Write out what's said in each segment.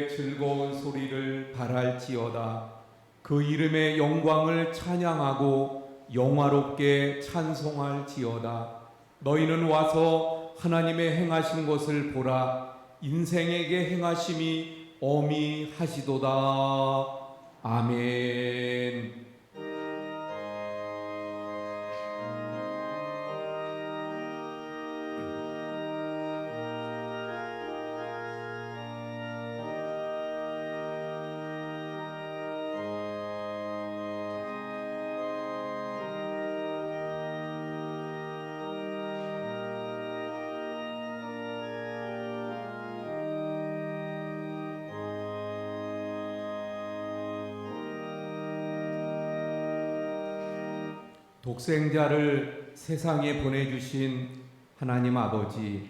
그의 즐거운 소리를 바랄지어다. 그 이름의 영광을 찬양하고 영화롭게 찬송할지어다. 너희는 와서 하나님의 행하신 것을 보라. 인생에게 행하심이 어미하시도다. 아멘. 독생자를 세상에 보내주신 하나님 아버지,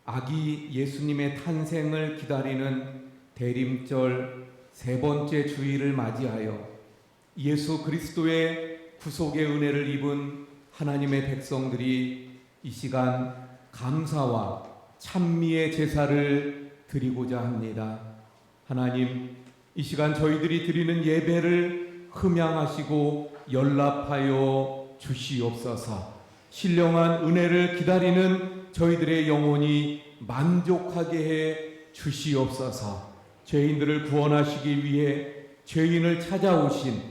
아기 예수님의 탄생을 기다리는 대림절 세 번째 주일을 맞이하여 예수 그리스도의 구속의 은혜를 입은 하나님의 백성들이 이 시간 감사와 찬미의 제사를 드리고자 합니다. 하나님, 이 시간 저희들이 드리는 예배를 흠양하시고 연락하여 주시옵소서. 신령한 은혜를 기다리는 저희들의 영혼이 만족하게 해 주시옵소서. 죄인들을 구원하시기 위해 죄인을 찾아오신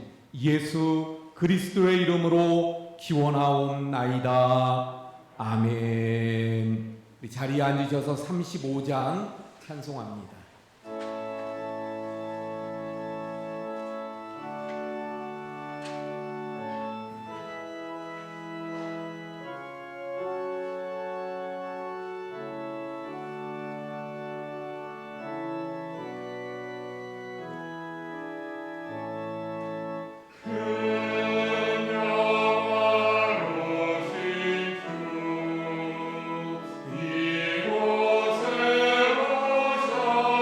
예수 그리스도의 이름으로 기원하옵나이다. 아멘. 우리 자리에 앉으셔서 35장 찬송합니다. 이곳에 오셔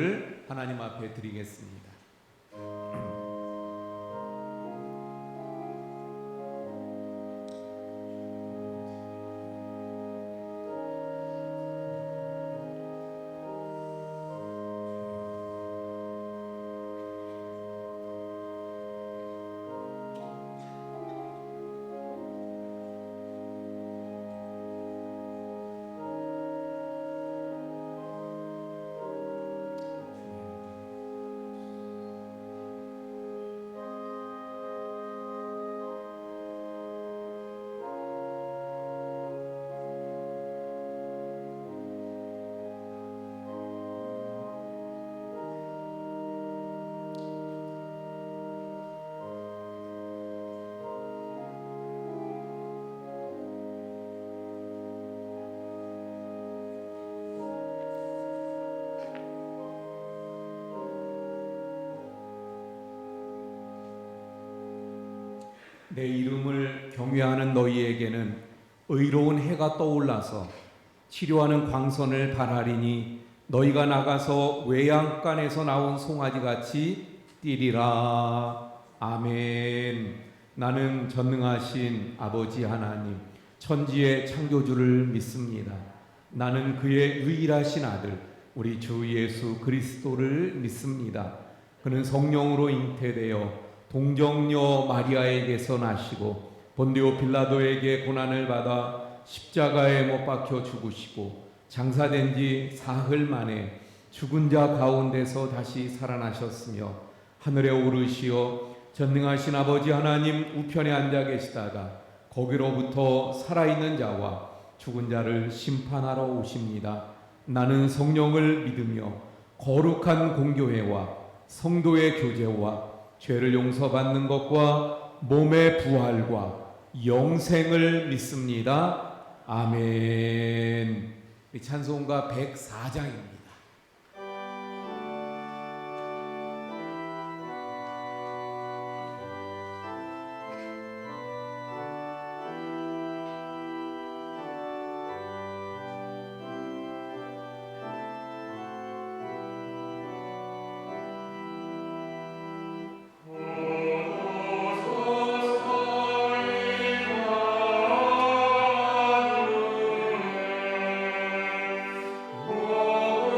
기도를 하나님 앞에 드리겠습니다. 내 이름을 경외하는 너희에게는 의로운 해가 떠올라서 치료하는 광선을 발하리니 너희가 나가서 외양간에서 나온 송아지같이 뛰리라. 아멘. 나는 전능하신 아버지 하나님 천지의 창조주를 믿습니다. 나는 그의 유일하신 아들 우리 주 예수 그리스도를 믿습니다. 그는 성령으로 잉태되어 동정녀 마리아에게서 나시고 본디오 빌라도에게 고난을 받아 십자가에 못 박혀 죽으시고 장사된 지 사흘 만에 죽은 자 가운데서 다시 살아나셨으며 하늘에 오르시어 전능하신 아버지 하나님 우편에 앉아 계시다가 거기로부터 살아있는 자와 죽은 자를 심판하러 오십니다. 나는 성령을 믿으며 거룩한 공교회와 성도의 교제와 죄를 용서받는 것과 몸의 부활과 영생을 믿습니다. 아멘. 찬송가 104장입니다. Oh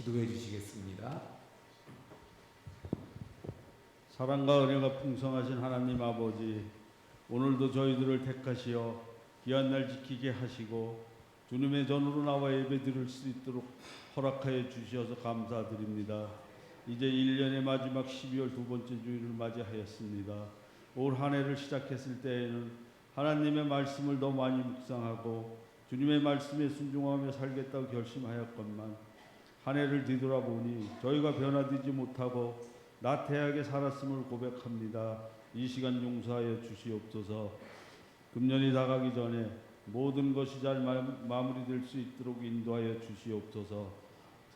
기도해 주시겠습니다. 사랑과 은혜가 풍성하신 하나님 아버지, 오늘도 저희들을 택하시어 귀한 날 지키게 하시고 주님의 전으로 나와 예배 드릴 수 있도록 허락하여 주시어서 감사드립니다. 이제 1년의 마지막 12월 두 번째 주일을 맞이하였습니다. 올 한 해를 시작했을 때에는 하나님의 말씀을 더 많이 묵상하고 주님의 말씀에 순종하며 살겠다고 결심하였건만 한 해를 뒤돌아보니 저희가 변화되지 못하고 나태하게 살았음을 고백합니다. 이 시간 용서하여 주시옵소서. 금년이 다가기 전에 모든 것이 잘 마무리될 수 있도록 인도하여 주시옵소서.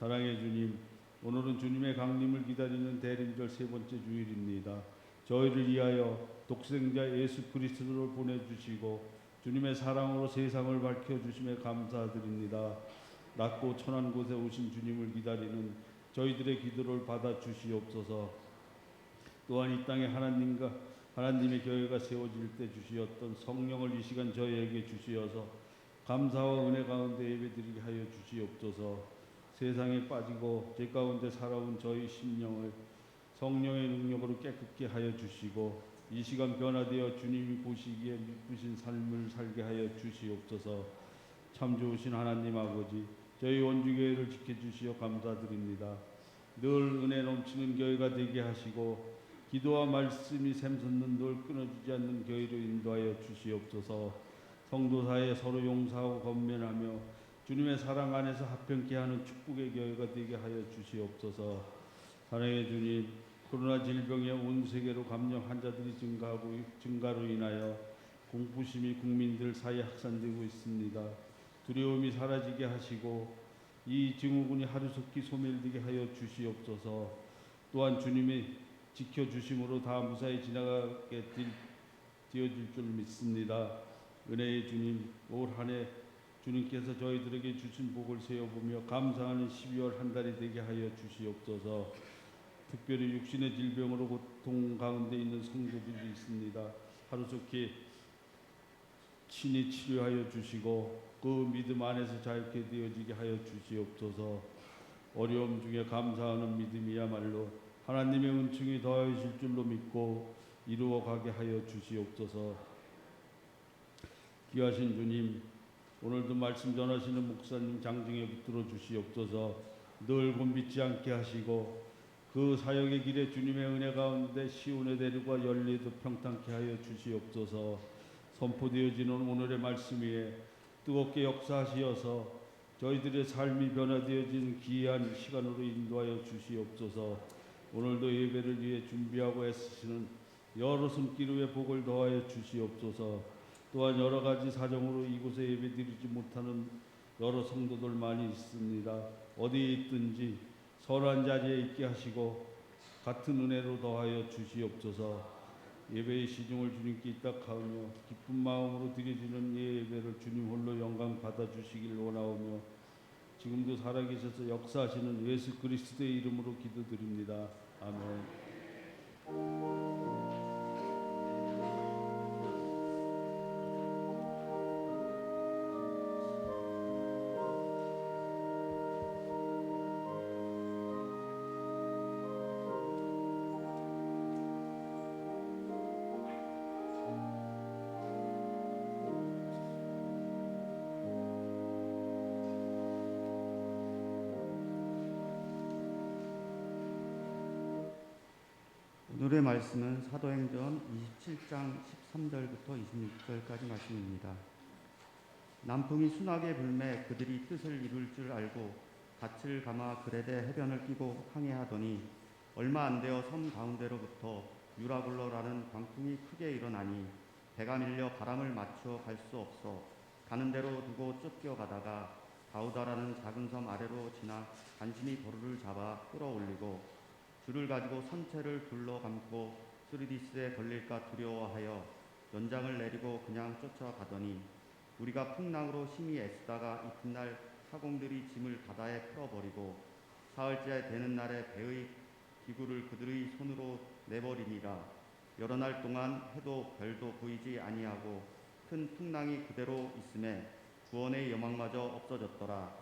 사랑의 주님, 오늘은 주님의 강림을 기다리는 대림절 세 번째 주일입니다. 저희를 위하여 독생자 예수 그리스도를 보내주시고 주님의 사랑으로 세상을 밝혀주심에 감사드립니다. 낮고 천한 곳에 오신 주님을 기다리는 저희들의 기도를 받아 주시옵소서. 또한 이 땅에 하나님의 교회가 세워질 때 주시었던 성령을 이 시간 저희에게 주시어서 감사와 은혜 가운데 예배드리게 하여 주시옵소서. 세상에 빠지고 죄 가운데 살아온 저희 심령을 성령의 능력으로 깨끗게 하여 주시고 이 시간 변화되어 주님이 보시기에 기쁘신 삶을 살게 하여 주시옵소서. 참 좋으신 하나님 아버지, 저희 원주교회를 지켜주시어 감사드립니다. 늘 은혜 넘치는 교회가 되게 하시고 기도와 말씀이 샘솟는 늘 끊어지지 않는 교회로 인도하여 주시옵소서. 성도 사이에 서로 용서하고 권면하며 주님의 사랑 안에서 합평케 하는 축복의 교회가 되게 하여 주시옵소서. 사랑의 주님, 코로나 질병에 온 세계로 감염 환자들이 증가로 인하여 공포심이 국민들 사이에 확산되고 있습니다. 두려움이 사라지게 하시고 이 증후군이 하루속히 소멸되게 하여 주시옵소서. 또한 주님이 지켜주심으로 다 무사히 지나가게 되어질 줄 믿습니다. 은혜의 주님, 올 한 해 주님께서 저희들에게 주신 복을 세어보며 감사하는 12월 한 달이 되게 하여 주시옵소서. 특별히 육신의 질병으로 고통 가운데 있는 성도들이 있습니다. 하루속히 친히 치료하여 주시고 그 믿음 안에서 자유케 되어지게 하여 주시옵소서. 어려움 중에 감사하는 믿음이야말로 하나님의 은총이 더하실 줄로 믿고 이루어가게 하여 주시옵소서. 귀하신 주님, 오늘도 말씀 전하시는 목사님 장중에 붙들어 주시옵소서. 늘 곤비지 않게 하시고 그 사역의 길에 주님의 은혜 가운데 시온의 대류가 열리도 평탄케 하여 주시옵소서. 선포되어지는 오늘의 말씀 위에 뜨겁게 역사하시어서 저희들의 삶이 변화되어지는 귀한 시간으로 인도하여 주시옵소서. 오늘도 예배를 위해 준비하고 애쓰시는 여러 손길 위에 복을 더하여 주시옵소서. 또한 여러 가지 사정으로 이곳에 예배드리지 못하는 여러 성도들 많이 있습니다. 어디에 있든지 선한 자리에 있게 하시고 같은 은혜로 더하여 주시옵소서. 예배의 시중을 주님께 입닥하오며 기쁜 마음으로 드려지는 예배를 주님 홀로 영광 받아주시길 원하오며 지금도 살아계셔서 역사하시는 예수 그리스도의 이름으로 기도드립니다. 아멘. 오늘의 말씀은 사도행전 27장 13절부터 26절까지 말씀입니다. 남풍이 순하게 불매 그들이 뜻을 이룰 줄 알고 닻을 감아 그레데 해변을 끼고 항해하더니 얼마 안 되어 섬 가운데로부터 유라굴로라는 광풍이 크게 일어나니 배가 밀려 바람을 맞추어 갈 수 없어 가는 대로 두고 쫓겨가다가 가우다라는 작은 섬 아래로 지나 간신히 도로를 잡아 끌어올리고 줄을 가지고 선체를 둘러 감고 스리디스에 걸릴까 두려워하여 연장을 내리고 그냥 쫓아가더니 우리가 풍랑으로 심히 애쓰다가 이튿날 사공들이 짐을 바다에 풀어버리고 사흘째 되는 날에 배의 기구를 그들의 손으로 내버리니라. 여러 날 동안 해도 별도 보이지 아니하고 큰 풍랑이 그대로 있음에 구원의 여망마저 없어졌더라.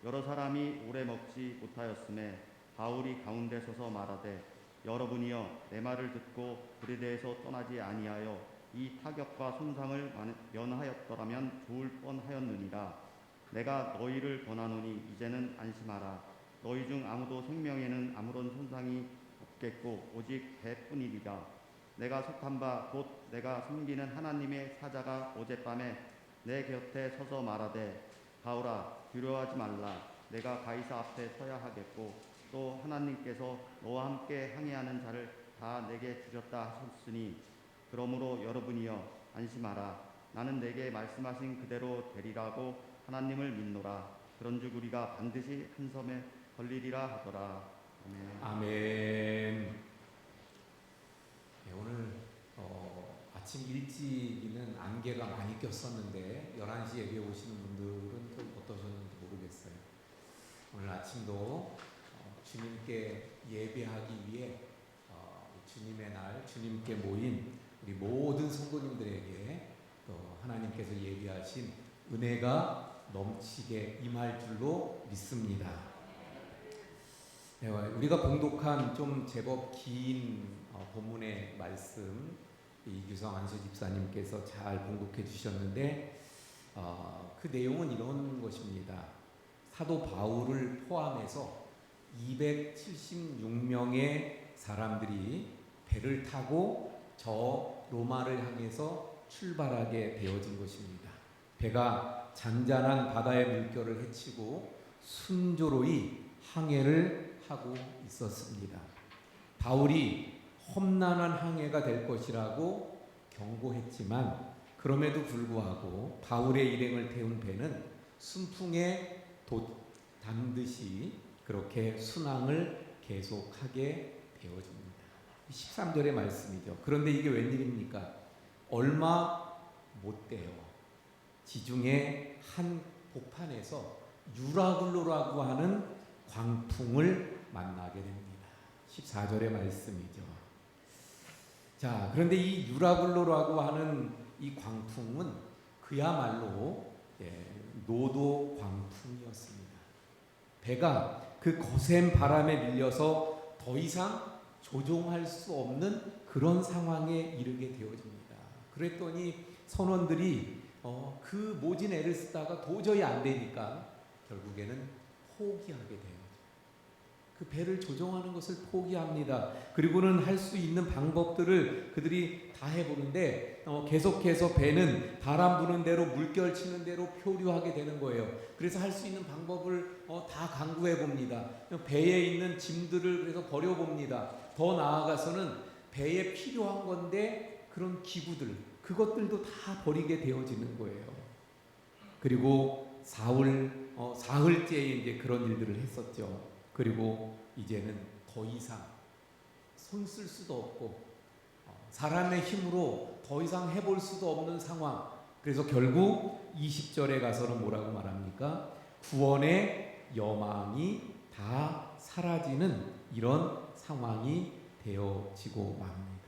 여러 사람이 오래 먹지 못하였음에 바울이 가운데 서서 말하되 여러분이여 내 말을 듣고 불에 대해서 떠나지 아니하여 이 타격과 손상을 면하였더라면 좋을 뻔하였느니라. 내가 너희를 권하노니 이제는 안심하라. 너희 중 아무도 생명에는 아무런 손상이 없겠고 오직 배뿐이리라. 내가 속한 바 곧 내가 섬기는 하나님의 사자가 어젯밤에 내 곁에 서서 말하되 바울아 두려워하지 말라. 내가 가이사 앞에 서야 하겠고 또 하나님께서 너와 함께 항해하는 자를 다 내게 주셨다 하셨으니 그러므로 여러분이여 안심하라. 나는 내게 말씀하신 그대로 되리라고 하나님을 믿노라. 그런즉 우리가 반드시 한 섬에 걸리리라 하더라. 아멘. 아멘. 네, 오늘 아침 일찍이는 안개가 많이 꼈었는데 11시 예배 오시는 분들은 좀 어떠셨는지 모르겠어요. 오늘 아침도 주님께 예배하기 위해 주님의 날, 주님께 모인 우리 모든 성도님들에게 또 하나님께서 예비하신 은혜가 넘치게 임할 줄로 믿습니다. 네, 우리가 봉독한 좀 제법 긴 본문의 말씀 이규성 안수 집사님께서 잘 봉독해 주셨는데 그 내용은 이런 것입니다. 사도 바울을 포함해서 276명의 사람들이 배를 타고 저 로마를 향해서 출발하게 되어진 것입니다. 배가 잔잔한 바다의 물결을 헤치고 순조로이 항해를 하고 있었습니다. 바울이 험난한 항해가 될 것이라고 경고했지만 그럼에도 불구하고 바울의 일행을 태운 배는 순풍에 담듯이 그렇게 순항을 계속하게 되어집니다. 13절의 말씀이죠. 그런데 이게 웬일입니까? 얼마 못 돼요. 지중해 한 복판에서 유라굴로라고 하는 광풍을 만나게 됩니다. 14절의 말씀이죠. 자, 그런데 이 유라굴로라고 하는 이 광풍은 그야말로 노도 광풍이었습니다. 배가 그 거센 바람에 밀려서 더 이상 조종할 수 없는 그런 상황에 이르게 되어집니다. 그랬더니 선원들이 그 모진 애를 쓰다가 도저히 안 되니까 결국에는 포기하게 돼요. 그 배를 조종하는 것을 포기합니다. 그리고는 할 수 있는 방법들을 그들이 다 해보는데 계속해서 배는 바람 부는 대로 물결 치는 대로 표류하게 되는 거예요. 그래서 할 수 있는 방법을 다 강구해 봅니다. 배에 있는 짐들을 그래서 버려 봅니다. 더 나아가서는 배에 필요한 건데 그런 기구들 그것들도 다 버리게 되어지는 거예요. 그리고 사흘째에 이제 그런 일들을 했었죠. 그리고 이제는 더 이상 손 쓸 수도 없고 사람의 힘으로 더 이상 해볼 수도 없는 상황. 그래서 결국 20절에 가서는 뭐라고 말합니까? 구원의 여망이 다 사라지는 이런 상황이 되어지고 맙니다.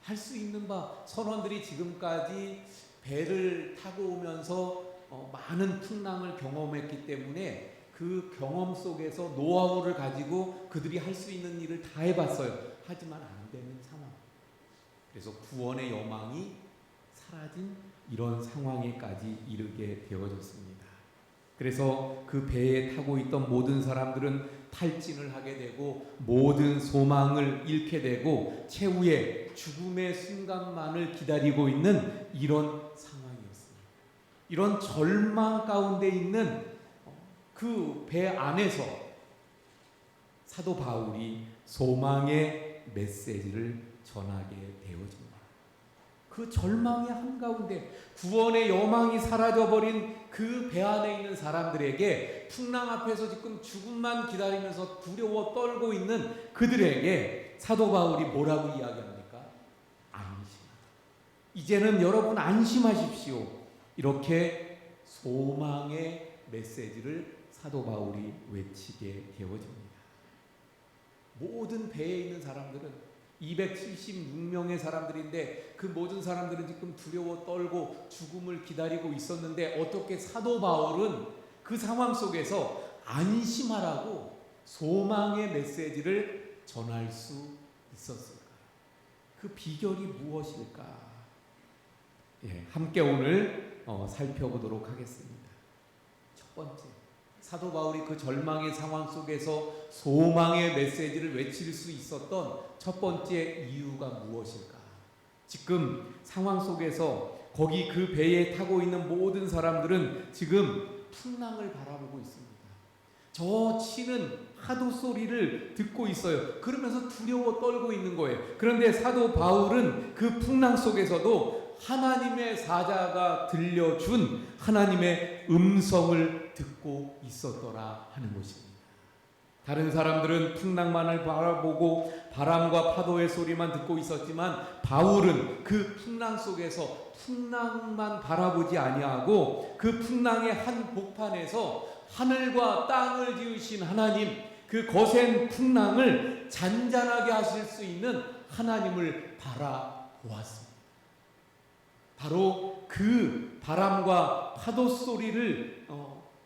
할 수 있는 바 선원들이 지금까지 배를 타고 오면서 많은 풍랑을 경험했기 때문에 그 경험 속에서 노하우를 가지고 그들이 할 수 있는 일을 다 해봤어요. 하지만 안 되는 상황. 그래서 구원의 여망이 사라진 이런 상황에까지 이르게 되어졌습니다. 그래서 그 배에 타고 있던 모든 사람들은 탈진을 하게 되고 모든 소망을 잃게 되고 최후의 죽음의 순간만을 기다리고 있는 이런 상황이었습니다. 이런 절망 가운데 있는 그 배 안에서 사도 바울이 소망의 메시지를 전하게 되어집니다. 그 절망의 한가운데 구원의 여망이 사라져버린 그 배 안에 있는 사람들에게 풍랑 앞에서 지금 죽음만 기다리면서 두려워 떨고 있는 그들에게 사도 바울이 뭐라고 이야기합니까? 안심하라. 이제는 여러분 안심하십시오. 이렇게 소망의 메시지를 사도 바울이 외치게 되어집니다. 모든 배에 있는 사람들은 276명의 사람들인데 그 모든 사람들은 지금 두려워 떨고 죽음을 기다리고 있었는데 어떻게 사도 바울은 그 상황 속에서 안심하라고 소망의 메시지를 전할 수 있었을까요? 그 비결이 무엇일까? 함께 오늘 살펴보도록 하겠습니다. 첫 번째, 사도 바울이 그 절망의 상황 속에서 소망의 메시지를 외칠 수 있었던 첫 번째 이유가 무엇일까? 지금 상황 속에서 거기 그 배에 타고 있는 모든 사람들은 지금 풍랑을 바라보고 있습니다. 저 치는 파도 소리를 듣고 있어요. 그러면서 두려워 떨고 있는 거예요. 그런데 사도 바울은 그 풍랑 속에서도 하나님의 사자가 들려준 하나님의 음성을 듣고 있었더라 하는 것입니다. 다른 사람들은 풍랑만을 바라보고 바람과 파도의 소리만 듣고 있었지만 바울은 그 풍랑 속에서 풍랑만 바라보지 아니하고 그 풍랑의 한 복판에서 하늘과 땅을 지으신 하나님, 그 거센 풍랑을 잔잔하게 하실 수 있는 하나님을 바라보았습니다. 바로 그 바람과 파도 소리를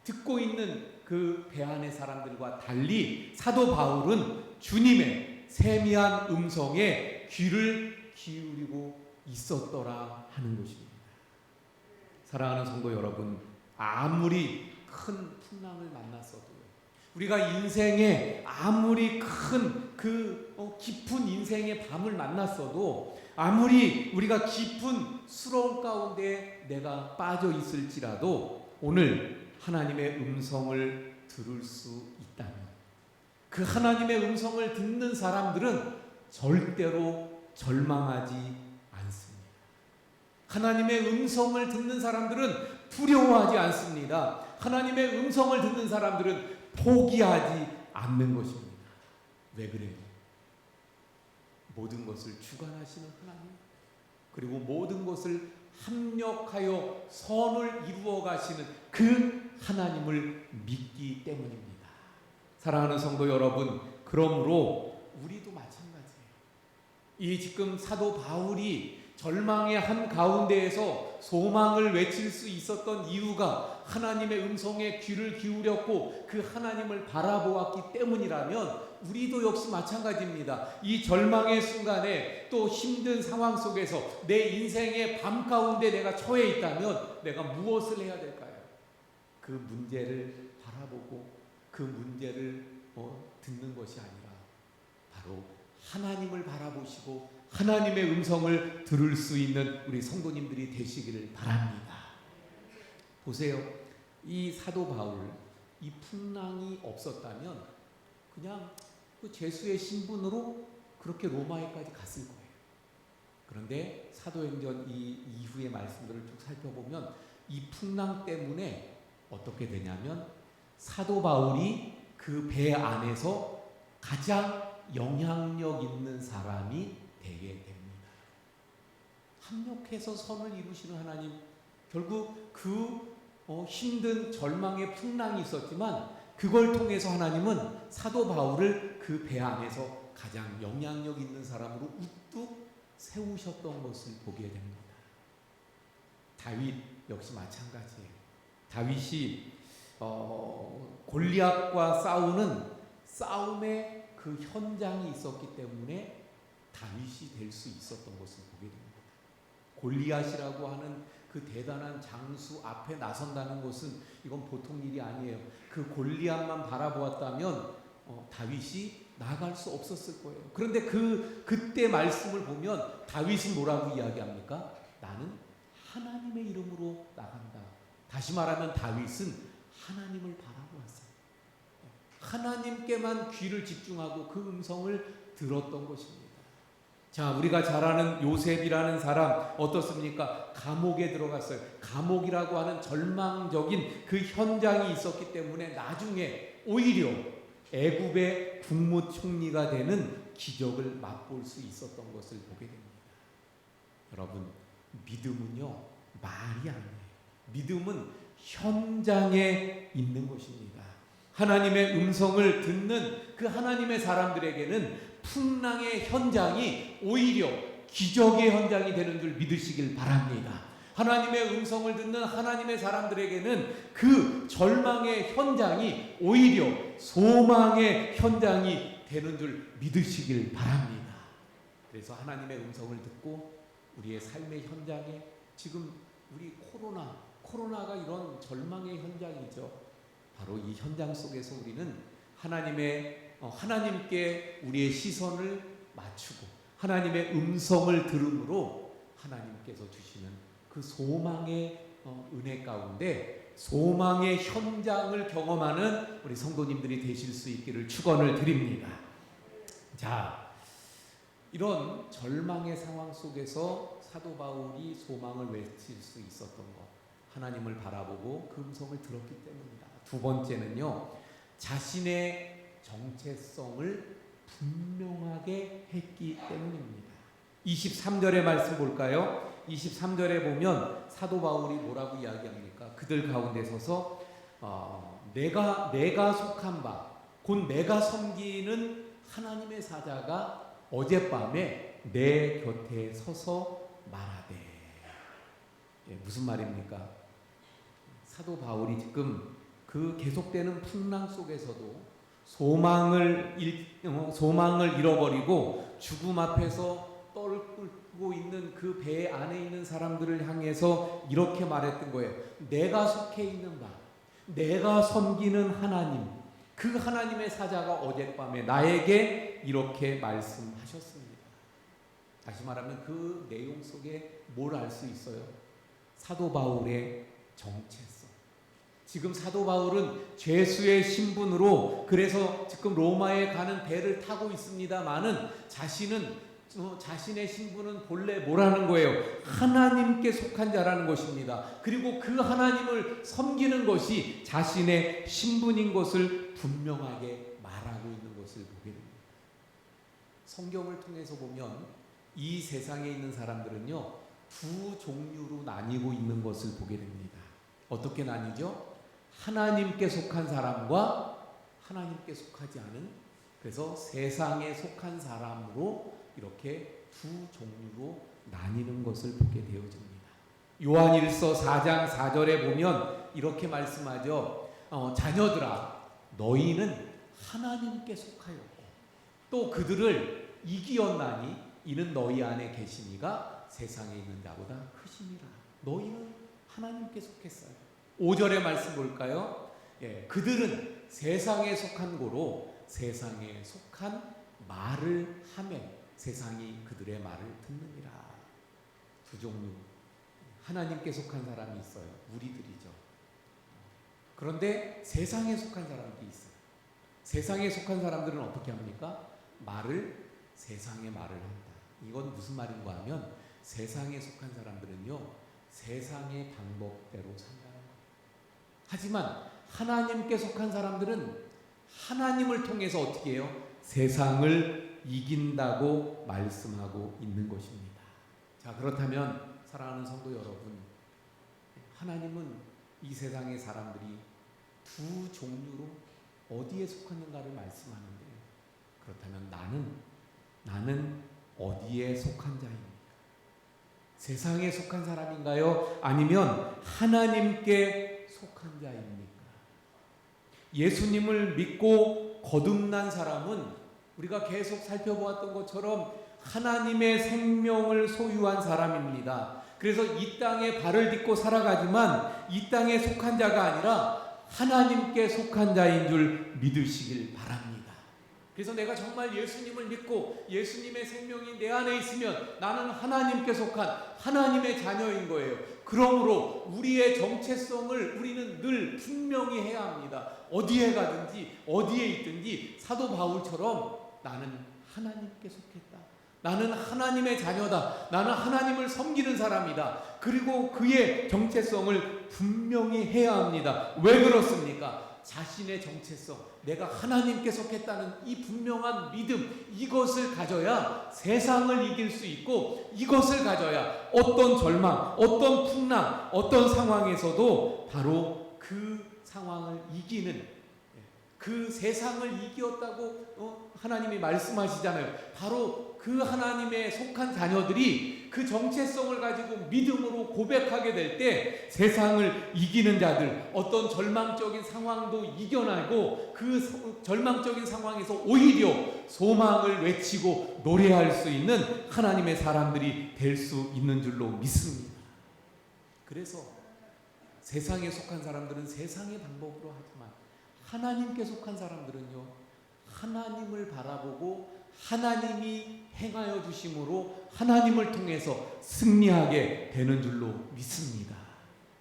듣고 있는 그 배 안의 사람들과 달리 사도 바울은 주님의 세미한 음성에 귀를 기울이고 있었더라 하는 것입니다. 사랑하는 성도 여러분, 아무리 큰 풍랑을 만났어도요, 우리가 인생에 아무리 큰 깊은 인생의 밤을 만났어도, 아무리 우리가 깊은 수렁 가운데 내가 빠져 있을지라도 오늘 하나님의 음성을 들을 수 있다면 그 하나님의 음성을 듣는 사람들은 절대로 절망하지 않습니다. 하나님의 음성을 듣는 사람들은 두려워하지 않습니다. 하나님의 음성을 듣는 사람들은 포기하지 않는 것입니다. 왜 그래요? 모든 것을 주관하시는 하나님, 그리고 모든 것을 합력하여 선을 이루어 가시는 그 하나님을 믿기 때문입니다. 사랑하는 성도 여러분, 그러므로 우리도 마찬가지예요. 이 지금 사도 바울이 절망의 한 가운데에서 소망을 외칠 수 있었던 이유가 하나님의 음성에 귀를 기울였고 그 하나님을 바라보았기 때문이라면 우리도 역시 마찬가지입니다. 이 절망의 순간에 또 힘든 상황 속에서 내 인생의 밤 가운데 내가 처해 있다면 내가 무엇을 해야 될까요? 그 문제를 바라보고 그 문제를 듣는 것이 아니라 바로 하나님을 바라보시고 하나님의 음성을 들을 수 있는 우리 성도님들이 되시기를 바랍니다. 보세요. 이 사도 바울, 이 풍랑이 없었다면 그냥 그 제수의 신분으로 그렇게 로마에까지 갔을 거예요. 그런데 사도행전 이 이후의 말씀들을 쭉 살펴보면 이 풍랑 때문에 어떻게 되냐면 사도 바울이 그 배 안에서 가장 영향력 있는 사람이 되게 됩니다. 합력해서 선을 이루시는 하나님, 결국 그 힘든 절망의 풍랑이 있었지만 그걸 통해서 하나님은 사도 바울을 그 배 안에서 가장 영향력 있는 사람으로 우뚝 세우셨던 것을 보게 됩니다. 다윗 역시 마찬가지예요. 다윗이 골리앗과 싸우는 싸움의 그 현장이 있었기 때문에 다윗이 될 수 있었던 것을 보게 됩니다. 골리앗이라고 하는 그 대단한 장수 앞에 나선다는 것은 이건 보통 일이 아니에요. 그 골리앗만 바라보았다면 다윗이 나아갈 수 없었을 거예요. 그런데 그때 말씀을 보면 다윗은 뭐라고 이야기합니까? 나는 하나님의 이름으로 나간다. 다시 말하면 다윗은 하나님을 바라보았어요. 하나님께만 귀를 집중하고 그 음성을 들었던 것입니다. 자, 우리가 잘 아는 요셉이라는 사람 어떻습니까? 감옥에 들어갔어요. 감옥이라고 하는 절망적인 그 현장이 있었기 때문에 나중에 오히려 애굽의 국무총리가 되는 기적을 맛볼 수 있었던 것을 보게 됩니다. 여러분, 믿음은요, 말이 아니에요. 믿음은 현장에 있는 것입니다. 하나님의 음성을 듣는 그 하나님의 사람들에게는 풍랑의 현장이 오히려 기적의 현장이 되는 줄 믿으시길 바랍니다. 하나님의 음성을 듣는 하나님의 사람들에게는 그 절망의 현장이 오히려 소망의 현장이 되는 줄 믿으시길 바랍니다. 그래서 하나님의 음성을 듣고 우리의 삶의 현장에 지금 우리 코로나가 이런 절망의 현장이죠. 바로 이 현장 속에서 우리는 하나님께 우리의 시선을 맞추고 하나님의 음성을 들음으로 하나님께서 주시는 그 소망의 은혜 가운데 소망의 현장을 경험하는 우리 성도님들이 되실 수 있기를 축원을 드립니다. 자, 이런 절망의 상황 속에서 사도 바울이 소망을 외칠 수 있었던 것, 하나님을 바라보고 그 음성을 들었기 때문입니다. 두 번째는요, 자신의 정체성을 분명하게 했기 때문입니다. 23절의 말씀 볼까요? 23절에 보면 사도 바울이 뭐라고 이야기합니까? 그들 가운데 서서 내가 속한 바, 곧 내가 섬기는 하나님의 사자가 어젯밤에 내 곁에 서서 말하되. 무슨 말입니까? 사도 바울이 지금 그 계속되는 풍랑 속에서도 소망을 잃어버리고 죽음 앞에서 떨고 있는 그 배 안에 있는 사람들을 향해서 이렇게 말했던 거예요. 내가 속해 있는 바, 내가 섬기는 하나님, 그 하나님의 사자가 어젯밤에 나에게 이렇게 말씀하셨습니다. 다시 말하면 그 내용 속에 뭘 알 수 있어요? 사도 바울의 정체성. 지금 사도 바울은 죄수의 신분으로 그래서 지금 로마에 가는 배를 타고 있습니다마는 자신의 신분은 본래 뭐라는 거예요? 하나님께 속한 자라는 것입니다. 그리고 그 하나님을 섬기는 것이 자신의 신분인 것을 분명하게 말하고 있는 것을 보게 됩니다. 성경을 통해서 보면 이 세상에 있는 사람들은요, 두 종류로 나뉘고 있는 것을 보게 됩니다. 어떻게 나뉘죠? 하나님께 속한 사람과 하나님께 속하지 않은, 그래서 세상에 속한 사람으로 이렇게 두 종류로 나뉘는 것을 보게 되어집니다. 요한일서 4장 4절에 보면 이렇게 말씀하죠. 자녀들아, 너희는 하나님께 속하였고 또 그들을 이기었나니 이는 너희 안에 계시니가 세상에 있는 자보다 크심이라. 너희는 하나님께 속했어요. 5절의 말씀 볼까요? 그들은 세상에 속한 고로 세상에 속한 말을 하매 세상이 그들의 말을 듣느니라. 두 종류. 하나님께 속한 사람이 있어요. 우리들이죠. 그런데 세상에 속한 사람들이 있어요. 세상에 속한 사람들은 어떻게 합니까? 세상의 말을 한다. 이건 무슨 말인가 하면 세상에 속한 사람들은요, 세상의 방법대로 산다는 거예요. 하지만 하나님께 속한 사람들은 하나님을 통해서 어떻게 해요? 세상을 이긴다고 말씀하고 있는 것입니다. 자, 그렇다면 사랑하는 성도 여러분, 하나님은 이 세상의 사람들이 두 종류로 어디에 속하는가를 말씀하는데, 그렇다면 나는 어디에 속한 자입니까? 세상에 속한 사람인가요? 아니면 하나님께 속한 자입니까? 예수님을 믿고 거듭난 사람은 우리가 계속 살펴보았던 것처럼 하나님의 생명을 소유한 사람입니다. 그래서 이 땅에 발을 딛고 살아가지만 이 땅에 속한 자가 아니라 하나님께 속한 자인 줄 믿으시길 바랍니다. 그래서 내가 정말 예수님을 믿고 예수님의 생명이 내 안에 있으면 나는 하나님께 속한 하나님의 자녀인 거예요. 그러므로 우리의 정체성을 우리는 늘 분명히 해야 합니다. 어디에 가든지 어디에 있든지 사도 바울처럼 나는 하나님께 속했다. 나는 하나님의 자녀다. 나는 하나님을 섬기는 사람이다. 그리고 그의 정체성을 분명히 해야 합니다. 왜 그렇습니까? 자신의 정체성, 내가 하나님께 속했다는 이 분명한 믿음, 이것을 가져야 세상을 이길 수 있고, 이것을 가져야 어떤 절망, 어떤 풍랑, 어떤 상황에서도 바로 그 상황을 이기는, 그 세상을 이기었다고 하나님이 말씀하시잖아요. 바로 그 하나님의 속한 자녀들이 그 정체성을 가지고 믿음으로 고백하게 될 때 세상을 이기는 자들, 어떤 절망적인 상황도 이겨내고 그 절망적인 상황에서 오히려 소망을 외치고 노래할 수 있는 하나님의 사람들이 될 수 있는 줄로 믿습니다. 그래서 세상에 속한 사람들은 세상의 방법으로 하지만 하나님께 속한 사람들은요, 하나님을 바라보고 하나님이 행하여 주심으로 하나님을 통해서 승리하게 되는 줄로 믿습니다.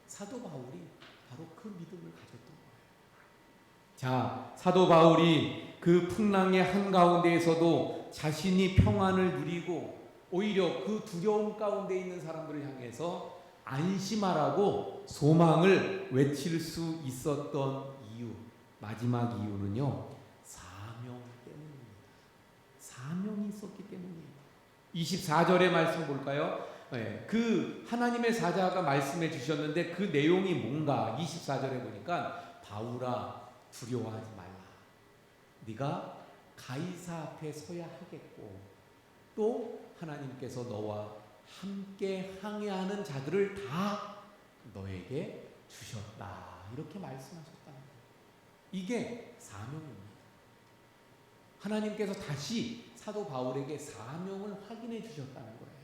사도 바울이 바로 그 믿음을 가졌던 거예요. 자, 사도 바울이 그 풍랑의 한가운데에서도 자신이 평안을 누리고 오히려 그 두려움 가운데 있는 사람들을 향해서 안심하라고 소망을 외칠 수 있었던 이유, 마지막 이유는요, 사명 때문입니다. 사명이 있었기 때문이에요. 24절의 말씀 볼까요? 그 하나님의 사자가 말씀해 주셨는데 그 내용이 뭔가 24절에 보니까 바울아 두려워하지 말라. 네가 가이사 앞에 서야 하겠고 또 하나님께서 너와 함께 항해하는 자들을 다 너에게 주셨다. 이렇게 말씀하셨다는 거예요. 이게 사명입니다. 하나님께서 다시 사도 바울에게 사명을 확인해 주셨다는 거예요.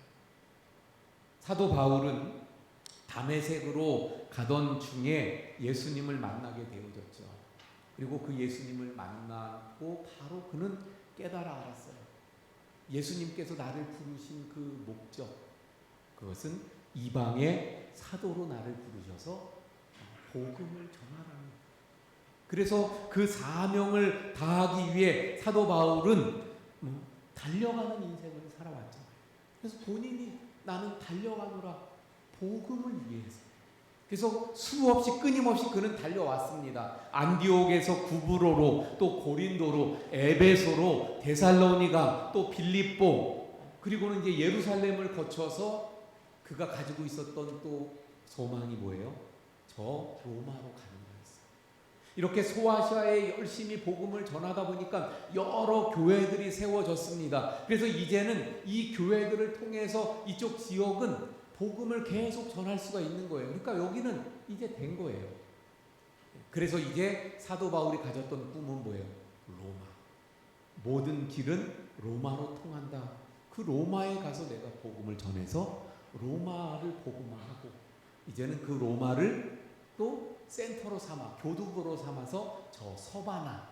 사도 바울은 다메섹으로 가던 중에 예수님을 만나게 되어졌죠. 그리고 그 예수님을 만나고 바로 그는 깨달아 알았어요. 예수님께서 나를 부르신 그 목적, 그것은 이방의 사도로 나를 부르셔서 복음을 전하라는 거예요. 그래서 그 사명을 다하기 위해 사도 바울은 달려가는 인생을 살아왔잖아요. 그래서 본인이 나는 달려가노라 복음을 위해서. 그래서 수없이 끊임없이 그는 달려왔습니다. 안디옥에서 구브로로, 또 고린도로, 에베소로, 데살로니가, 또 빌립보, 그리고는 이제 예루살렘을 거쳐서 그가 가지고 있었던 또 소망이 뭐예요? 저 로마로 가는 거였어요. 이렇게 소아시아에 열심히 복음을 전하다 보니까 여러 교회들이 세워졌습니다. 그래서 이제는 이 교회들을 통해서 이쪽 지역은 복음을 계속 전할 수가 있는 거예요. 그러니까 여기는 이제 된 거예요. 그래서 이제 사도 바울이 가졌던 꿈은 뭐예요? 로마. 모든 길은 로마로 통한다. 그 로마에 가서 내가 복음을 전해서 로마를 복음화하고 이제는 그 로마를 또 센터로 삼아 교두보로 삼아서 저 서바나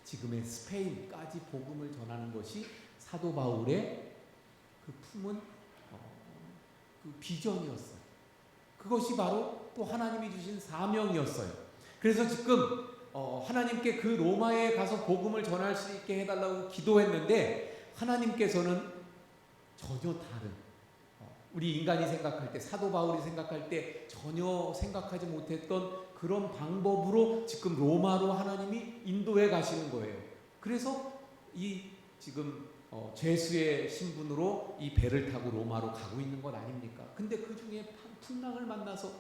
지금의 스페인까지 복음을 전하는 것이 사도 바울의 그 품은 그 비전이었어요. 그것이 바로 또 하나님이 주신 사명이었어요. 그래서 지금 하나님께 그 로마에 가서 복음을 전할 수 있게 해달라고 기도했는데 하나님께서는 전혀 다른 우리 인간이 생각할 때 사도 바울이 생각할 때 전혀 생각하지 못했던 그런 방법으로 지금 로마로 하나님이 인도해 가시는 거예요. 그래서 이 지금 죄수의 신분으로 이 배를 타고 로마로 가고 있는 것 아닙니까? 근데 그 중에 풍랑을 만나서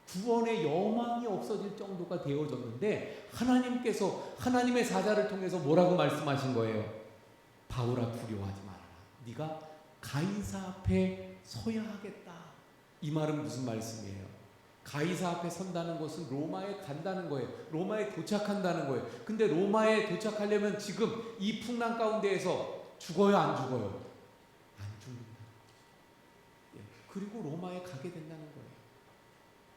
구원의 여망이 없어질 정도가 되어졌는데 하나님께서 하나님의 사자를 통해서 뭐라고 말씀하신 거예요? 바울아 두려워하지 말아라. 네가 가이사 앞에 서야 하겠다. 이 말은 무슨 말씀이에요? 가이사 앞에 선다는 것은 로마에 간다는 거예요. 로마에 도착한다는 거예요. 근데 로마에 도착하려면 지금 이 풍랑 가운데에서 죽어요, 안 죽어요? 안 죽는다. 그리고 로마에 가게 된다는 거예요.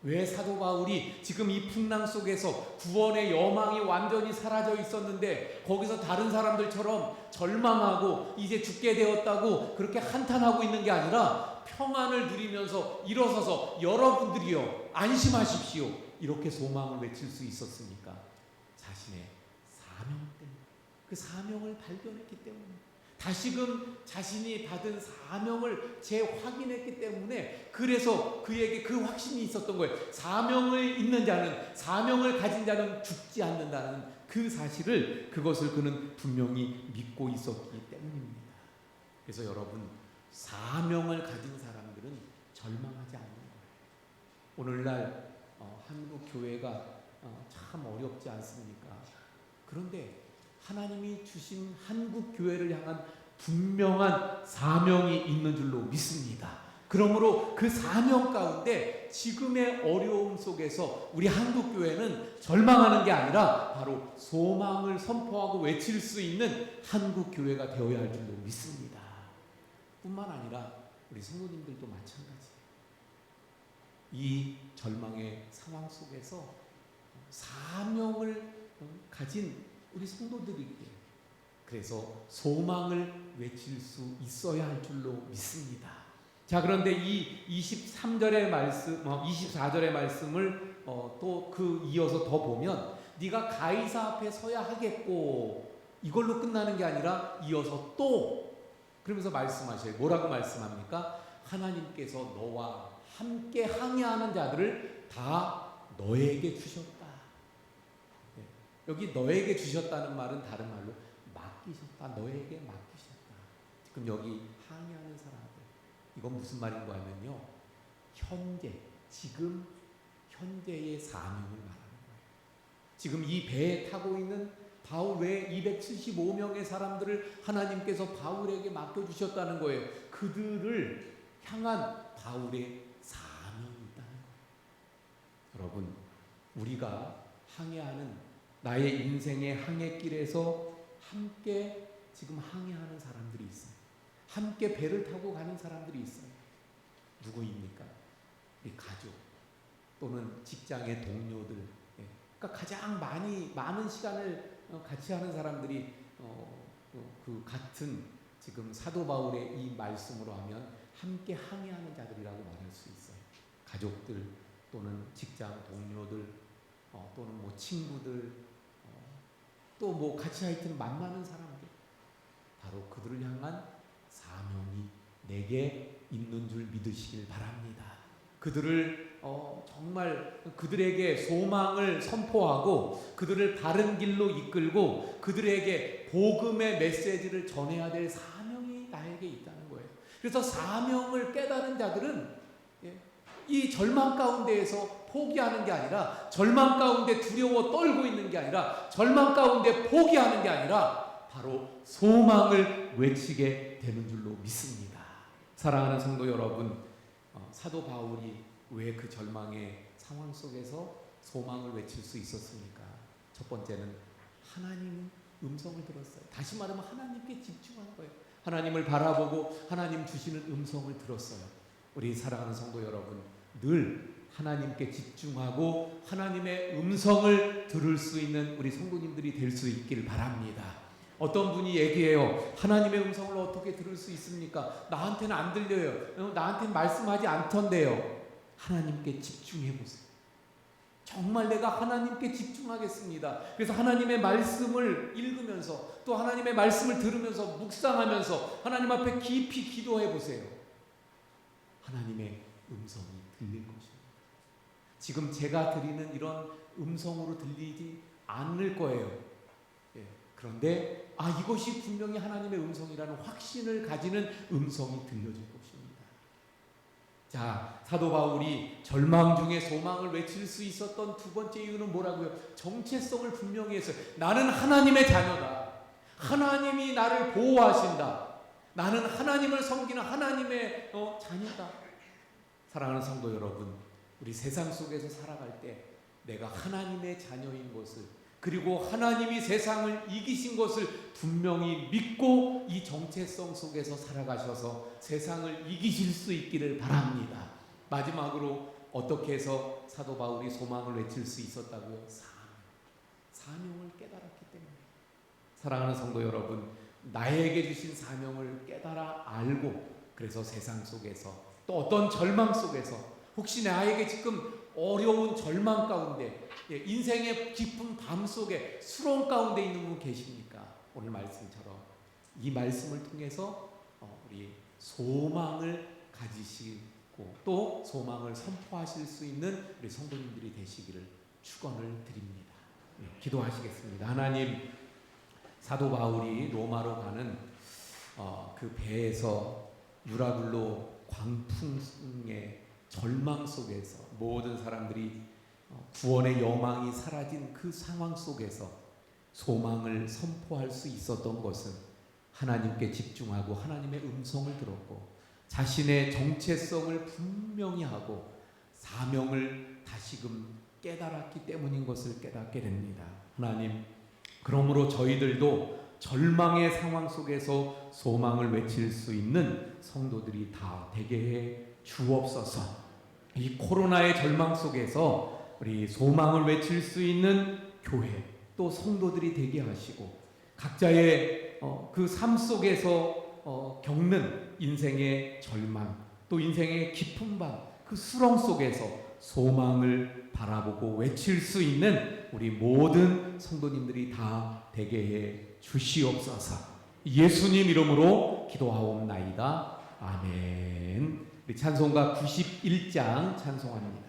왜 사도 바울이 지금 이 풍랑 속에서 구원의 여망이 완전히 사라져 있었는데 거기서 다른 사람들처럼 절망하고 이제 죽게 되었다고 그렇게 한탄하고 있는 게 아니라 평안을 누리면서 일어서서 여러분들이요 안심하십시오 이렇게 소망을 외칠 수 있었습니까? 자신의 사명 때문에, 그 사명을 발견했기 때문에, 다시금 자신이 받은 사명을 재확인했기 때문에 그래서 그에게 그 확신이 있었던 거예요. 사명을 있는 자는, 사명을 가진 자는 죽지 않는다는 그 사실을, 그것을 그는 분명히 믿고 있었기 때문입니다. 그래서 여러분, 사명을 가진 사람들은 절망하지 않는 거예요. 오늘날 한국 교회가 참 어렵지 않습니까? 그런데 하나님이 주신 한국 교회를 향한 분명한 사명이 있는 줄로 믿습니다. 그러므로 그 사명 가운데 지금의 어려움 속에서 우리 한국교회는 절망하는 게 아니라 바로 소망을 선포하고 외칠 수 있는 한국교회가 되어야 할 줄로 믿습니다. 뿐만 아니라 우리 성도님들도 마찬가지예요. 이 절망의 상황 속에서 사명을 가진 우리 성도들에게 그래서 소망을 외칠 수 있어야 할 줄로 믿습니다. 자, 그런데 이 23절의 말씀, 24절의 말씀을 또 그 이어서 더 보면 네가 가이사 앞에 서야 하겠고 이걸로 끝나는 게 아니라 이어서 또 그러면서 말씀하셔요. 뭐라고 말씀합니까? 하나님께서 너와 함께 항해하는 자들을 다 너에게 주셨다. 여기 너에게 주셨다는 말은 다른 말로 맡기셨다. 너에게 맡기셨다. 지금 여기 항해하는 사람들 이건 무슨 말인가 하면요. 현재 지금 현재의 사명을 말하는 거예요. 지금 이 배에 타고 있는 바울 외에 275명의 사람들을 하나님께서 바울에게 맡겨주셨다는 거예요. 그들을 향한 바울의 사명이 있다는 거예요. 여러분, 우리가 항해하는 나의 인생의 항해길에서 함께 지금 항해하는 사람들이 있어요. 함께 배를 타고 가는 사람들이 있어요. 누구입니까? 우리 가족 또는 직장의 동료들. 그러니까 가장 많은 시간을 같이 하는 사람들이 그 같은 지금 사도 바울의 이 말씀으로 하면 함께 항해하는 자들이라고 말할 수 있어요. 가족들 또는 직장 동료들 또는 뭐 친구들 또 뭐 같이 하여튼 만나는 사람들 바로 그들을 향한 사명이 내게 있는 줄 믿으시길 바랍니다. 그들을 정말 그들에게 소망을 선포하고 그들을 바른 길로 이끌고 그들에게 복음의 메시지를 전해야 될 사명이 나에게 있다는 거예요. 그래서 사명을 깨달은 자들은 이 절망 가운데에서 포기하는 게 아니라 절망 가운데 두려워 떨고 있는 게 아니라 절망 가운데 포기하는 게 아니라 바로 소망을 외치게 되는 줄로 믿습니다. 사랑하는 성도 여러분, 사도 바울이 왜 그 절망의 상황 속에서 소망을 외칠 수 있었습니까? 첫 번째는 하나님 음성을 들었어요. 다시 말하면 하나님께 집중한 거예요. 하나님을 바라보고 하나님 주시는 음성을 들었어요. 우리 사랑하는 성도 여러분, 늘 하나님께 집중하고 하나님의 음성을 들을 수 있는 우리 성도님들이 될 수 있길 바랍니다. 어떤 분이 얘기해요. 하나님의 음성을 어떻게 들을 수 있습니까? 나한테는 안 들려요. 나한테는 말씀하지 않던데요. 하나님께 집중해 보세요. 정말 내가 하나님께 집중하겠습니다. 그래서 하나님의 말씀을 읽으면서 또 하나님의 말씀을 들으면서 묵상하면서 하나님 앞에 깊이 기도해 보세요. 하나님의 음성이 들릴 것입니다. 지금 제가 드리는 이런 음성으로 들리지 않을 거예요. 그런데 이것이 분명히 하나님의 음성이라는 확신을 가지는 음성이 들려질 것입니다. 자, 사도 바울이 절망 중에 소망을 외칠 수 있었던 두 번째 이유는 뭐라고요? 정체성을 분명히 했어요. 나는 하나님의 자녀다. 하나님이 나를 보호하신다. 나는 하나님을 섬기는 하나님의 자녀다. 사랑하는 성도 여러분, 우리 세상 속에서 살아갈 때 내가 하나님의 자녀인 것을 그리고 하나님이 세상을 이기신 것을 분명히 믿고 이 정체성 속에서 살아가셔서 세상을 이기실 수 있기를 바랍니다. 마지막으로 어떻게 해서 사도 바울이 소망을 외칠 수 있었다고요? 사명을 깨달았기 때문에. 사랑하는 성도 여러분, 나에게 주신 사명을 깨달아 알고 그래서 세상 속에서 또 어떤 절망 속에서 혹시 나에게 지금 어려운 절망 가운데 인생의 깊은 밤 속에 수렁 가운데 있는 분 계십니까? 오늘 말씀처럼 이 말씀을 통해서 우리 소망을 가지시고 또 소망을 선포하실 수 있는 우리 성도님들이 되시기를 축원을 드립니다. 기도하시겠습니다. 하나님, 사도 바울이 로마로 가는 그 배에서 유라굴로 광풍의 절망 속에서 모든 사람들이 구원의 여망이 사라진 그 상황 속에서 소망을 선포할 수 있었던 것은 하나님께 집중하고 하나님의 음성을 들었고 자신의 정체성을 분명히 하고 사명을 다시금 깨달았기 때문인 것을 깨닫게 됩니다. 하나님, 그러므로 저희들도 절망의 상황 속에서 소망을 외칠 수 있는 성도들이 다 되게 해 주옵소서. 이 코로나의 절망 속에서 우리 소망을 외칠 수 있는 교회 또 성도들이 되게 하시고 각자의 그 삶 속에서 겪는 인생의 절망 또 인생의 깊은 밤 그 수렁 속에서 소망을 바라보고 외칠 수 있는 우리 모든 성도님들이 다 되게 해 주시옵소서. 예수님 이름으로 기도하옵나이다. 아멘. 우리 찬송가 91장 찬송합니다.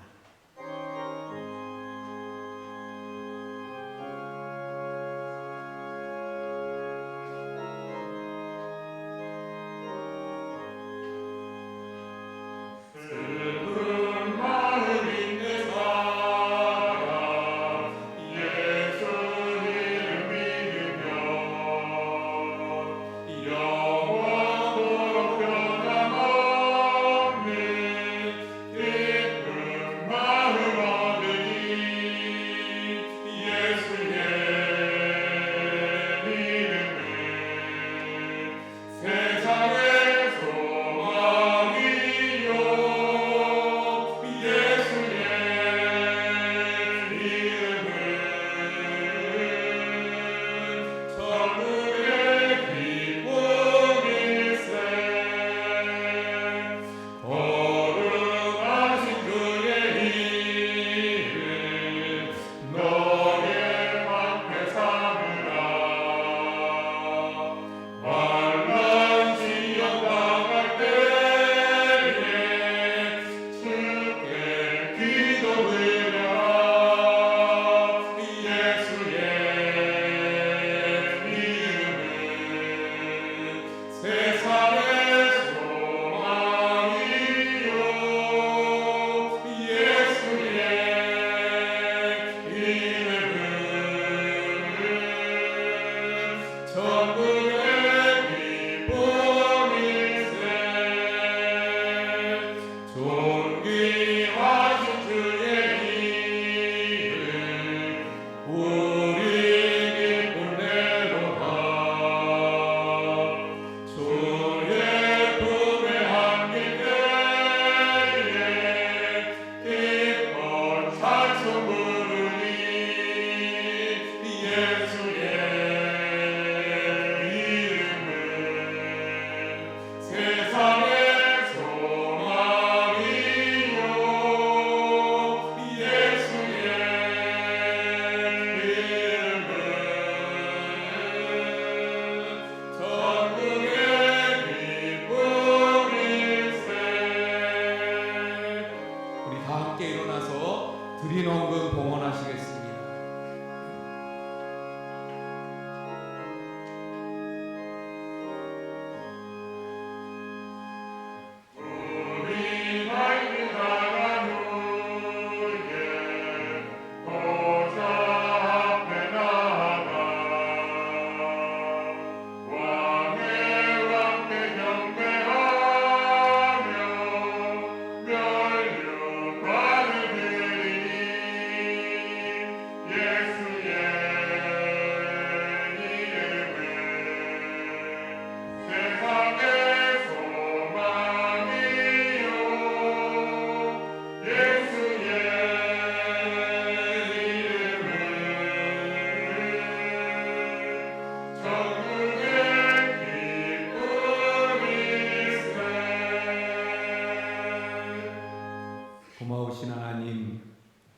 드린원금 봉헌하시겠습니다. 고마우신 하나님,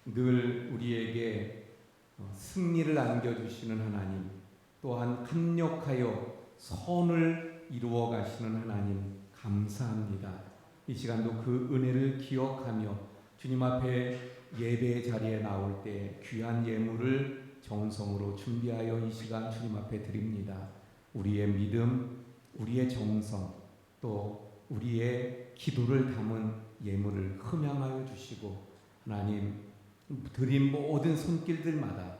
늘 우리에게 승리를 안겨주시는 하나님, 또한 합력하여 선을 이루어 가시는 하나님 감사합니다. 이 시간도 그 은혜를 기억하며 주님 앞에 예배 자리에 나올 때 귀한 예물을 정성으로 준비하여 이 시간 주님 앞에 드립니다. 우리의 믿음, 우리의 정성, 또 우리의 기도를 담은 예물을 흠양하여 주시고 하나님 드린 모든 손길들마다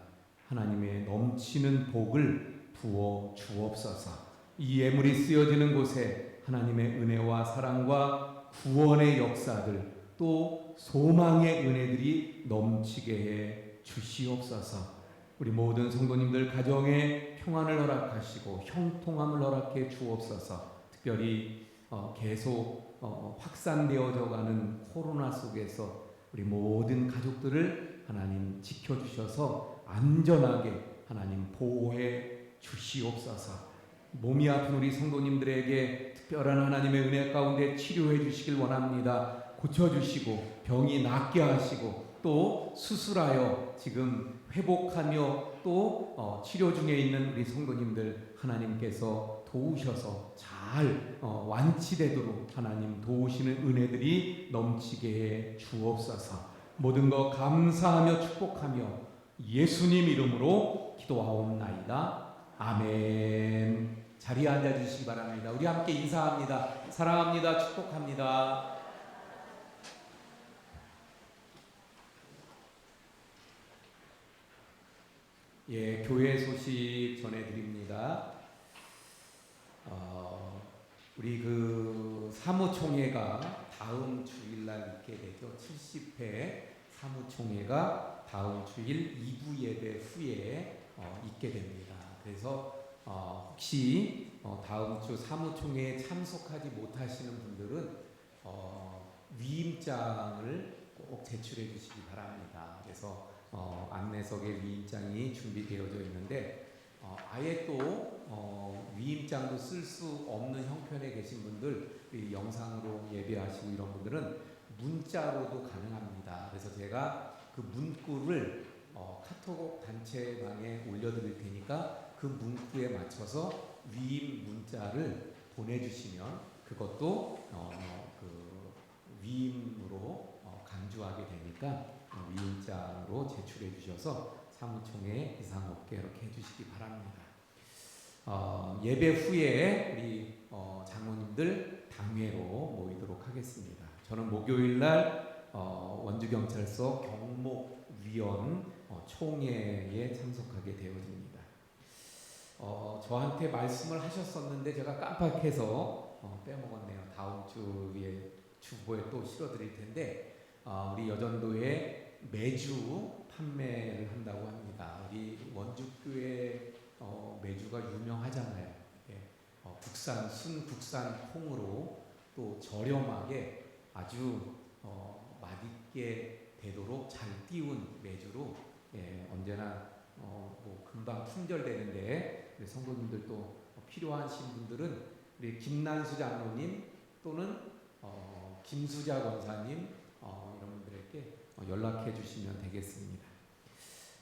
하나님의 넘치는 복을 부어 주옵소서. 이 예물이 쓰여지는 곳에 하나님의 은혜와 사랑과 구원의 역사들 또 소망의 은혜들이 넘치게 해 주시옵소서. 우리 모든 성도님들 가정에 평안을 허락하시고 형통함을 허락해 주옵소서. 특별히 계속 확산되어져 가는 코로나 속에서 우리 모든 가족들을 하나님 지켜주셔서 안전하게 하나님 보호해 주시옵소서. 몸이 아픈 우리 성도님들에게 특별한 하나님의 은혜 가운데 치료해 주시길 원합니다. 고쳐주시고 병이 낫게 하시고 또 수술하여 지금 회복하며 또 치료 중에 있는 우리 성도님들 하나님께서 도우셔서 잘 완치되도록 하나님 도우시는 은혜들이 넘치게 해 주옵소서. 모든 것 감사하며 축복하며 예수님 이름으로 기도하옵나이다. 아멘. 자리에 앉아주시기 바랍니다. 우리 함께 인사합니다. 사랑합니다. 축복합니다. 예, 교회 소식 전해드립니다. 우리 그 사무총회가 다음 주일날 있게 되죠. 70회 사무총회가 다음 주일 2부 예배 후에 있게 됩니다. 그래서 혹시 다음 주 사무총회에 참석하지 못하시는 분들은 위임장을 꼭 제출해 주시기 바랍니다. 그래서 안내석에 위임장이 준비되어져 있는데 아예 또 위임장도 쓸 수 없는 형편에 계신 분들, 영상으로 예배하시고 이런 분들은 문자로도 가능합니다. 그래서 제가 그 문구를 카톡 단체방에 올려드릴 테니까 그 문구에 맞춰서 위임 문자를 보내주시면 그것도 그 위임으로 간주하게 되니까 위임장으로 제출해 주셔서 사무총회 이상 없게 이렇게 해주시기 바랍니다. 예배 후에 우리 장로님들 당회로 모이도록 하겠습니다. 저는 목요일날 원주경찰서 경목위원 총회에 참석하게 되어집니다. 저한테 말씀을 하셨었는데 제가 깜빡해서 빼먹었네요. 다음 주에 주보에 또 실어드릴 텐데 우리 여전도에 매주 판매를 한다고 합니다. 우리 원주교회 매주가 유명하잖아요. 국산 순국산 콩으로 또 저렴하게 아주 맛있게 되도록 잘 띄운 매주로 언제나 뭐 금방 품절되는데 우리 성도님들도 필요하신 분들은 우리 김난수 장로님 또는 김수자 권사님 이런 분들에게 연락해 주시면 되겠습니다.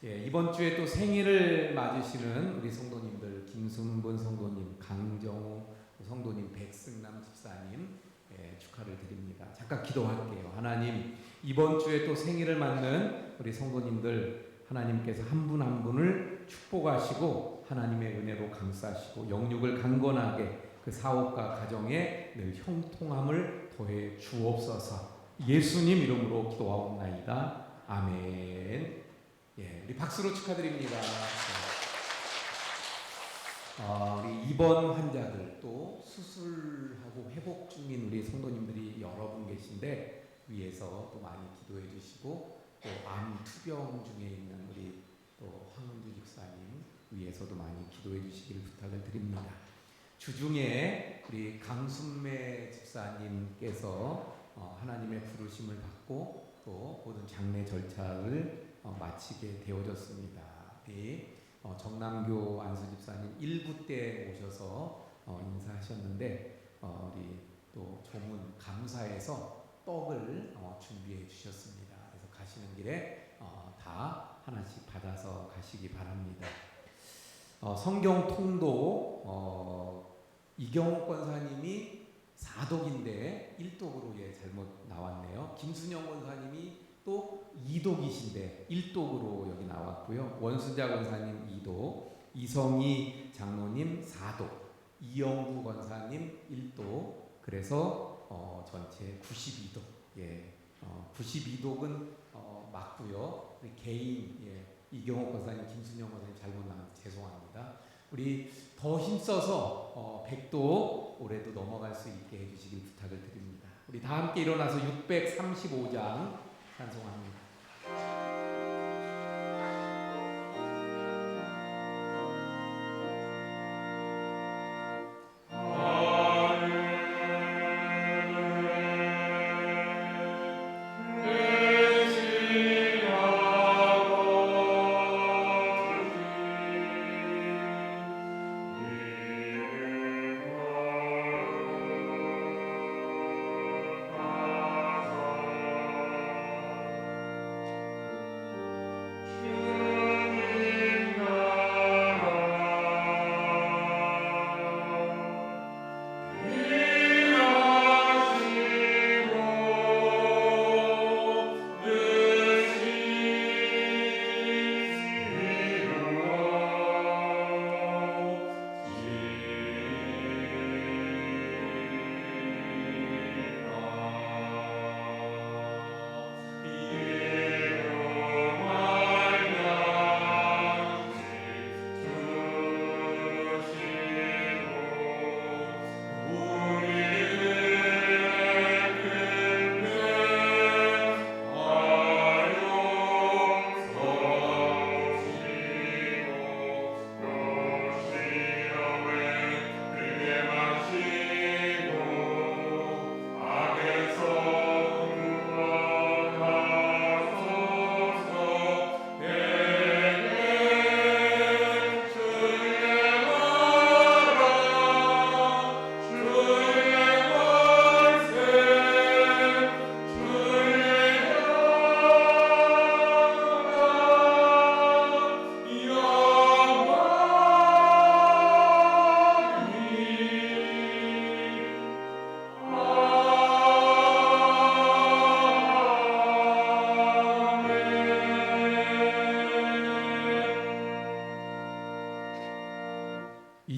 이번 주에 또 생일을 맞으시는 우리 성도님들 김순분 성도님, 강정우 성도님, 백승남 집사님 축하를 드립니다. 잠깐 기도할게요. 하나님, 이번 주에 또 생일을 맞는 우리 성도님들 하나님께서 한 분 한 분을 축복하시고 하나님의 은혜로 감싸시고 영육을 강건하게 그 사업과 가정에 늘 형통함을 더해 주옵소서. 예수님 이름으로 기도하옵나이다. 아멘. 우리 박수로 축하드립니다. 우리 입원 환자들 또 수술하고 회복 중인 우리 성도님들이 여러 분 계신데 위에서 또 많이 기도해 주시고 또 암 투병 중에 있는 우리 또 황은주 집사님 위에서도 많이 기도해 주시기를 부탁을 드립니다. 주중에 우리 강순매 집사님께서 하나님의 부르심을 받고 또 모든 장례 절차를 마치게 되어졌습니다. 정남교 안수 집사님 1부 때 오셔서 인사하셨는데 우리 또 조문 감사해서 떡을 준비해 주셨습니다. 그래서 가시는 길에 다 하나씩 받아서 가시기 바랍니다. 성경 통독 이경옥 권사님이 4독인데 1독으로 잘못 나왔네요. 김순영 권사님이 또 2독이신데 1독으로 여기 나왔고요. 원순자 권사님 2독, 이성희 장로님 4독, 이영구 권사님 1독, 그래서 전체 92독. 92독은 맞고요. 개인 이경옥 권사님, 김순영 권사님 잘못 나와서 죄송합니다. 우리 더 힘써서 100도 올해도 넘어갈 수 있게 해주시길 부탁을 드립니다. 우리 다 함께 일어나서 635장 찬송합니다.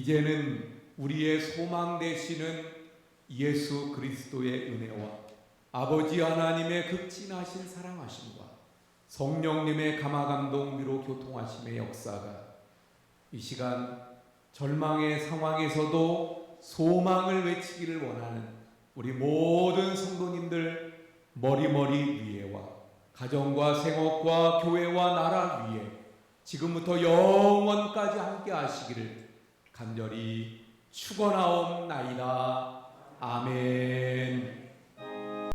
이제는 우리의 소망 되시는 예수 그리스도의 은혜와 아버지 하나님의 극진하신 사랑하심과 성령님의 감화감동 위로 교통하심의 역사가 이 시간 절망의 상황에서도 소망을 외치기를 원하는 우리 모든 성도님들 머리머리 위에와 가정과 생업과 교회와 나라 위에 지금부터 영원까지 함께 하시기를 간절히 축원하옵나이다. 아멘.